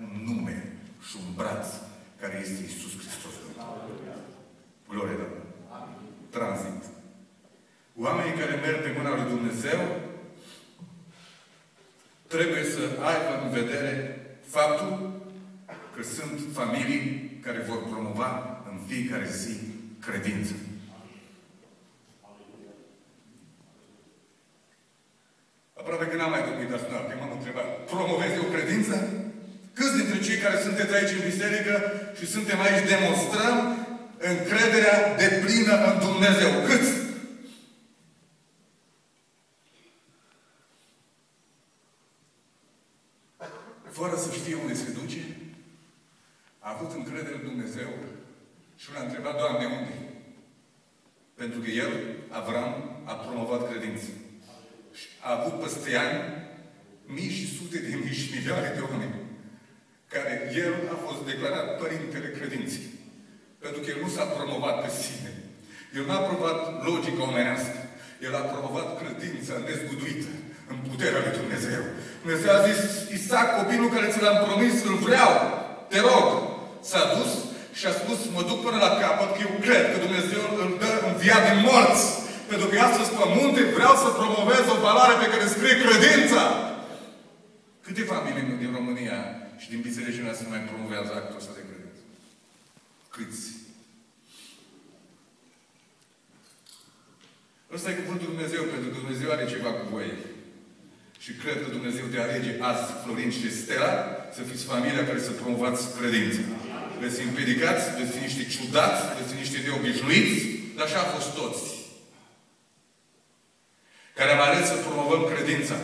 un nume și un braț care este Iisus Hristos. Glorie Domnului. Tranzit. Oamenii care merg pe mâna lui Dumnezeu trebuie să aibă în vedere faptul că sunt familii care vor promova în fiecare zi credință. Aproape că n-am mai dormit astăzi noapte, m-am întrebat. Promovez eu credința? Câți dintre cei care sunteți aici în biserică și suntem aici demonstrăm încrederea deplină în Dumnezeu? Câți? Fără să știe unde se duce, a avut încredere în Dumnezeu și l-a întrebat, Doamne, unde? Pentru că el, Avram, a promovat credința. Și a avut peste ani mii și sute de mii și milioane de oameni care el a fost declarat părintele credinței. Pentru că el nu s-a promovat pe sine. El n-a promovat logica omenească. El a promovat credința nezguduită în puterea lui Dumnezeu. Dumnezeu a zis, Isaac, copilul care ți l-am promis, îl vreau. Te rog. S-a dus și a spus, mă duc până la capăt, că eu cred că Dumnezeu îl dă în via din morți. Pentru că astăzi pe munte vreau să promovez o valoare pe care scrie credința. Câte familii din România și din bisericile noastre mai promovează actul ăsta de credință? Câți? Ăsta e cuvântul Dumnezeu, pentru că Dumnezeu are ceva cu voi. Și cred că Dumnezeu te alege azi, Florin și Stella, să fiți familia care să promovați credința. Veți fi împiedicați, veți fi niște ciudați, veți fi niște neobișnuiți, dar așa a fost toți. Care am ales să promovăm credința.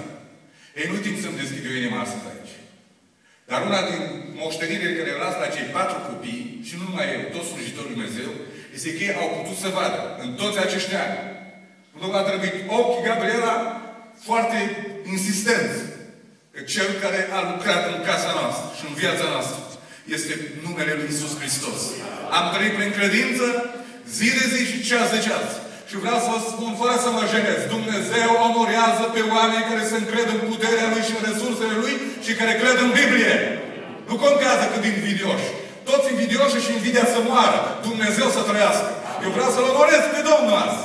Ei, nu timp să-mi deschid eu inima astăzi aici. Dar una din moștenirile care le las la cei 4 copii, și nu numai eu, toți slujitorii Lui Dumnezeu, este că ei au putut să vadă în toți acești ani. Dumnezeu a trăbit ochii Gabriela foarte insistent că Cel care a lucrat în casa noastră și în viața noastră este numele Lui Iisus Hristos. Am trăit prin credință zi de zi și ceas de ceas. Și vreau să vă spun, fără să mă jenez, Dumnezeu onorează pe oameni care se încred în puterea Lui și în resursele Lui și care cred în Biblie. Nu contează cât invidioși. Toți invidioși și invidia să moară. Dumnezeu să trăiască. Eu vreau să-L onorez pe Domnul azi.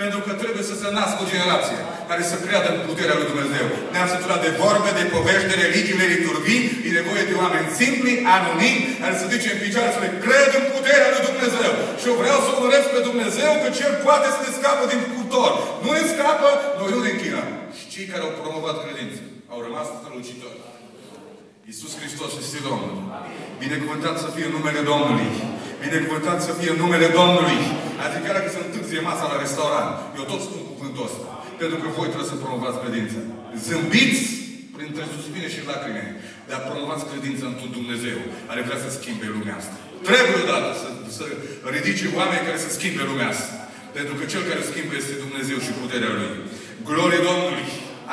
Pentru că trebuie să se nască o generație care să creadă în puterea lui Dumnezeu. Ne-am săturat de vorbe, de povești, de religii, de liturghii. E nevoie de oameni simpli, anonimi, care să duce în picioare să le cred în puterea lui Dumnezeu. Și eu vreau să onorez pe Dumnezeu că Cel poate să ne scapă din cuptor. Nu ne scapă, noi nu ne închinăm. Și cei care au promovat credință au rămas strălucitori. Iisus Hristos este Domnul. Binecuvântat să fie numele Domnului. Binecuvântat să fie numele Domnului. Adică chiar dacă se întârzie masa la restaurant, eu tot spun cuvântul ăsta. Pentru că voi trebuie să promovați credința. Zâmbiți printre suspine și lacrime, dar promovați credința într-un Dumnezeu care vrea să schimbe lumea asta. Trebuie odată să ridice oameni care să schimbe lumea asta. Pentru că Cel care schimbă este Dumnezeu și puterea Lui. Glorie Domnului!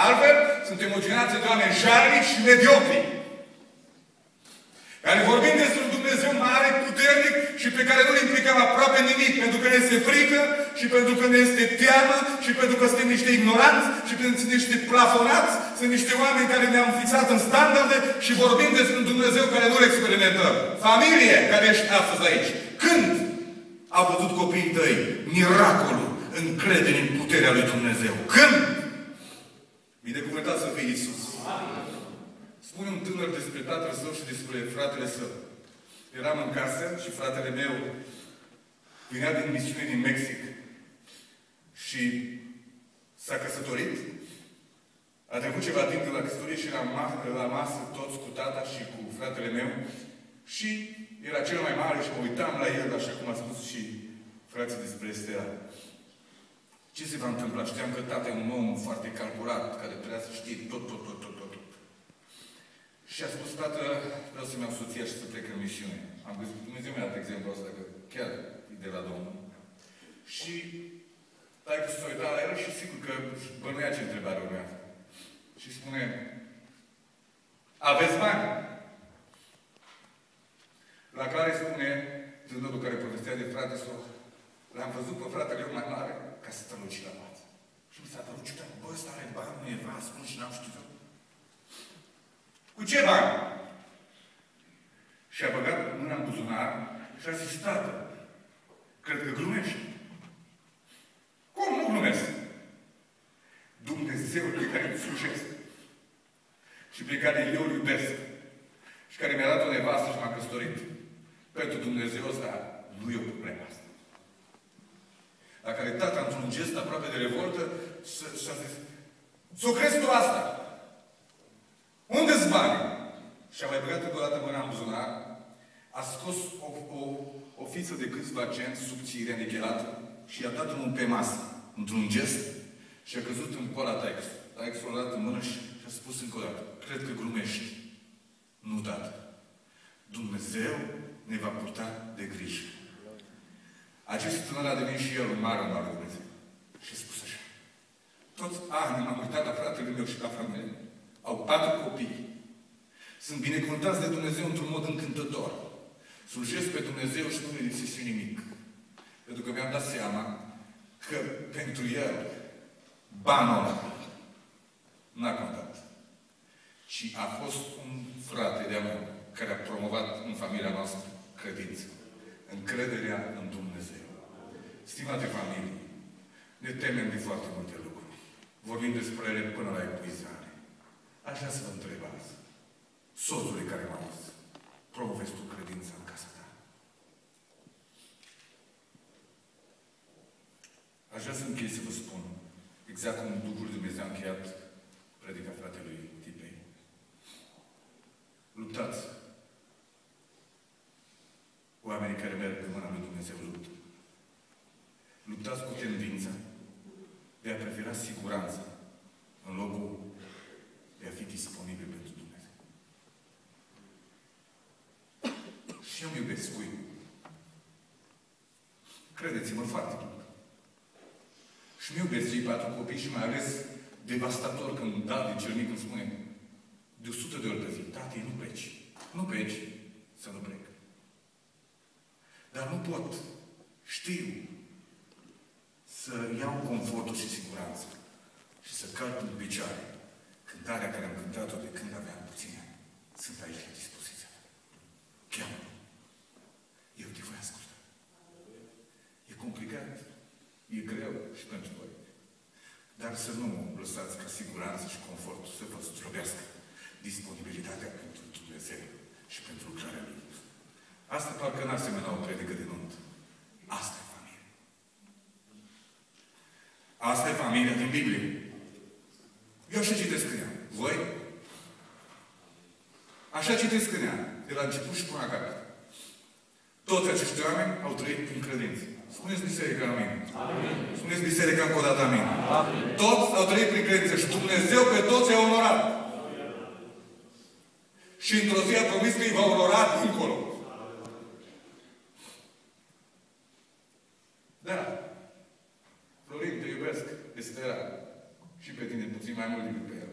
Altfel, suntem o generație de oameni jalnici și mediocri. Care vorbim despre un Dumnezeu mare, puternic și pe care nu-L implicăm aproape nimic, pentru că ne este frică și pentru că ne este teamă și pentru că suntem niște ignoranți și pentru că suntem niște plafonați, sunt niște oameni care ne-am fixat în standarde și vorbim despre un Dumnezeu care nu-L experimentăm. Familie care ești astăzi aici. Când au văzut copiii tăi miracolul încrederii în puterea lui Dumnezeu? Când? Binecuvântat să fie Iisus. Spune un tânăr despre tatăl său și despre fratele său. Eram în casă și fratele meu venea din misiune din Mexic și s-a căsătorit. A trecut ceva timp de la căsătorie și eram la masă toți cu tata și cu fratele meu și era cel mai mare și mă uitam la el, așa cum a spus și frații despre Estera. Ce se va întâmpla? Știam că tata e un om foarte calculat, care trebuia să știe tot. Și a spus, tată, vreau să-mi iau soția și să plec în misiune. Am găsit, Dumnezeu mi-a dat exemplul ăsta, că chiar e de la Domnul. Și taică s-a uitat la el și sigur că bănuia ce întrebare urmează. Și spune, aveți bani? La care spune tânărul care povestea de frate său, l-am văzut pe fratele meu mai mare ca să străluci la față. Și mi s-a părut ciudat, bă, ăsta are bani, nu e vas, spun și n-am știut. Cu ce bani? Și a băgat mâna în buzunar și a zis, tată, cred că glumești. Cum nu glumesc? Dumnezeu pe care îl slujesc și pe care eu îl iubesc și care mi-a dat o nevastă și m-a căsătorit. Pentru Dumnezeu ăsta nu e o problemă asta. La care tata, într-un gest aproape de revoltă, și-a zis, s-o crezi tu asta? Unde-s banii? Și-a mai băgat încă o dată mâna în buzunar, a scos o fiță de câțiva cenți subțire, anichelată, și i-a dat unul pe masă, într-un gest, și a căzut în coala taixul. Taixul a dat în mână și a spus încă o dată, cred că glumești. Nu, tată. Dumnezeu ne va purta de grijă. Acest tânăr a devenit și el un mare om al lui Dumnezeu. Și a spus așa, toți ani m-am uitat la fratele meu și la familie. Au 4 copii. Sunt binecuvântați de Dumnezeu într-un mod încântător. Slujesc pe Dumnezeu și nu le lipsește nimic. Pentru că mi-am dat seama că pentru el banul ăla n-a contat. Și a fost un frate de-a meu care a promovat în familia noastră credință. Încrederea în Dumnezeu. Stimate familie, ne temem de foarte multe lucruri. Vorbim despre ele până la epuizare. Aș vrea să vă întreb azi. Soțule care m-a dus, promovezi tu credința în casa ta? Aș vrea să închei să vă spun, exact cum Duhul lui Dumnezeu a încheiat predica fratelui Tipei. Luptați. Oamenii care merg pe mâna lui Dumnezeu luptă. Luptați cu tendința de a prefera siguranța în locul de a fi disponibil pentru Dumnezeu. Și eu îmi iubesc cuibul. Credeți-mă foarte mult. Și îmi iubesc cei 4 copii și mai ales devastator când David cel mic îmi spune de 100 de ori pe zi, tati, nu pleci. Nu pleci să nu plec. Dar nu pot. Știu să iau confortul și siguranța și să calc în picioare cântarea care am cântat-o de când aveam puține. Sunt aici la dispoziție. Cheamă. Eu te voi asculta. E complicat. E greu și pentru voi. Dar să nu lăsați ca siguranță și confortul să vă zdrobească disponibilitatea pentru Dumnezeu și pentru lucrarea Lui. Asta parcă n-ar semăna o predică de nuntă. Asta e familie. Asta e familia din Biblie. Eu așa citesc în ea. Voi? Așa citesc în ea. De la început și până la capăt. Toți acești oameni au trăit prin credință. Spuneți biserica amin. Amin. Spuneți biserica încă o dată amin. Amin. Toți au trăit prin credință și Dumnezeu pe toți i-a onorat. Și într-o zi a promis că îi va onora dincolo. Da. Florin, te iubesc. Estera. Și pe tine puțin mai mult decât pe el.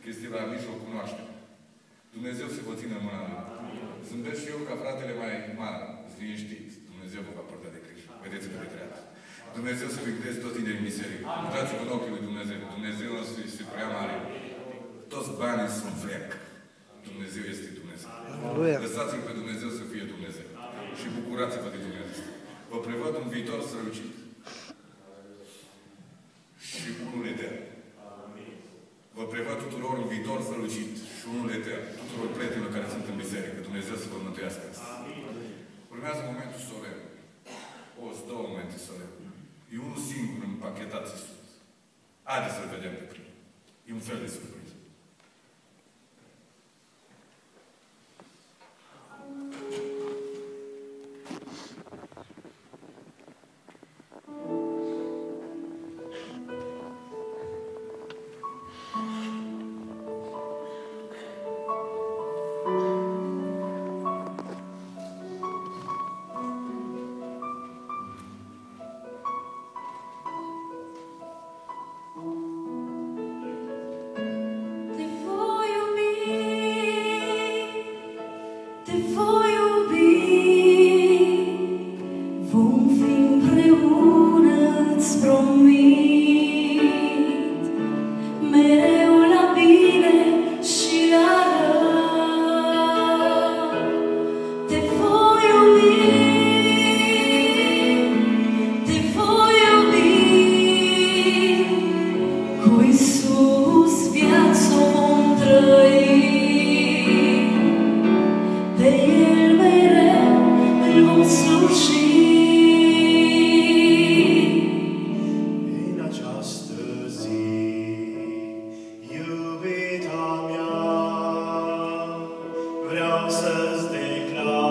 Chestia la mijloc cunoaște. Dumnezeu se vă țină în mâna Lui. Zâmbesc și eu ca fratele mai mare. Îți liniștiți. Dumnezeu vă va părta de grijă. Vedeți-vă de treabă. Dumnezeu să vă toți tinerii în biserică. Uitați-vă în ochii lui Dumnezeu. Dumnezeu nostru este prea mare. Toți banii sunt frec. Dumnezeu este Dumnezeu. Lăsați-L pe Dumnezeu să fie Dumnezeu. Și bucurați-vă de Dumnezeu. Vă prevăd un viitor strălucit. Și unul etern. Vă prevăd tuturor un viitor strălucit și unul etern. Tuturor prietenilor care sunt în biserică. Dumnezeu să vă mântuiască. Urmează momentul solemn. O, sunt 2 momente solemne. E unul singur împachetat Iisus. Haideți să-L vedem pe primul. E un fel de surpriză. vreau să-ți declar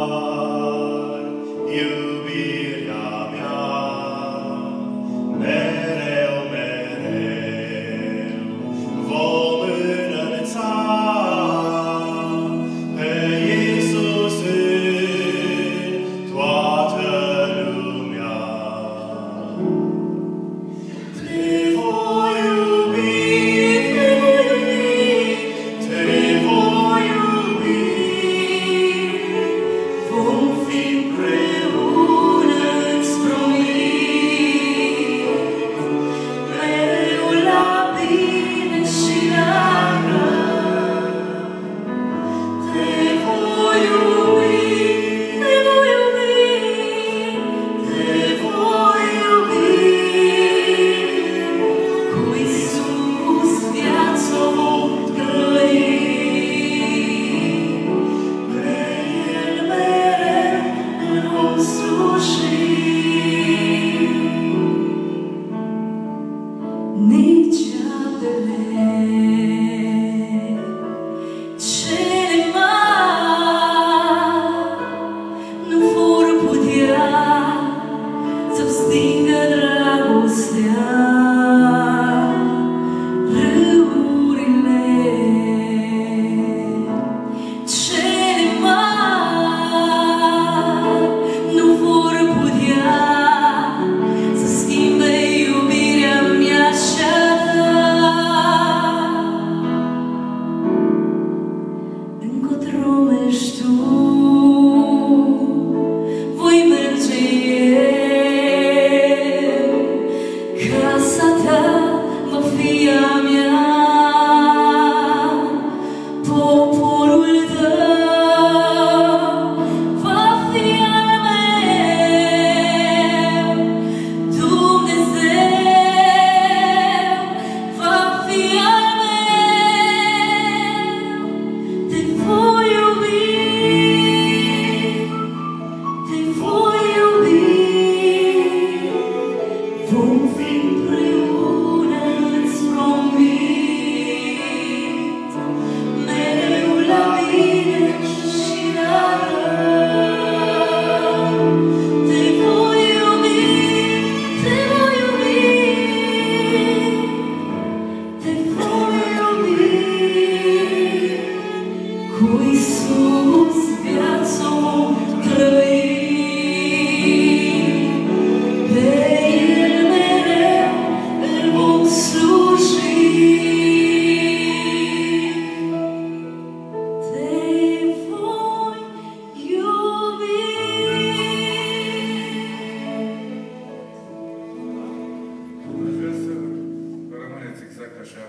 iubirea mea, mereu, mereu vom înălța pe Iisus în toată lumea. Te voi iubi, te voi iubi, vom fi împreună-ți promit, mereu la bine și la rău. Te voi iubi, te voi iubi, te voi iubi, cu Iisus viața vom trăi, pe El mereu îl vom sluji. Nici apele cele mari nu vor putea să-mi stingă dragostea. Râurile cele mari nu vor putea să schimbe iubirea mea și a ta. Încotro mergi tu, voi merge eu, casa ta va fi a mea, poporul tău va fi al meu, Dumnezeu va fi al meu. Te voi iubi, te voi iubi, vom fi împreună-ți promit, mereu la bine și la rău. Te voi iubi, te voi iubi, te voi iubi, cu Iisus viața vom trăi, pe El mereu îl vom sluji. Te voi iubi. Aș vrea să rămâneți exact așa.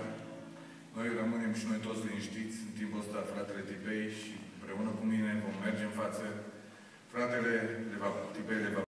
Noi rămânem și noi toți liniștiți în timpul ăsta, fratele Tibei, și împreună cu mine vom merge în față. Fratele Tibei le va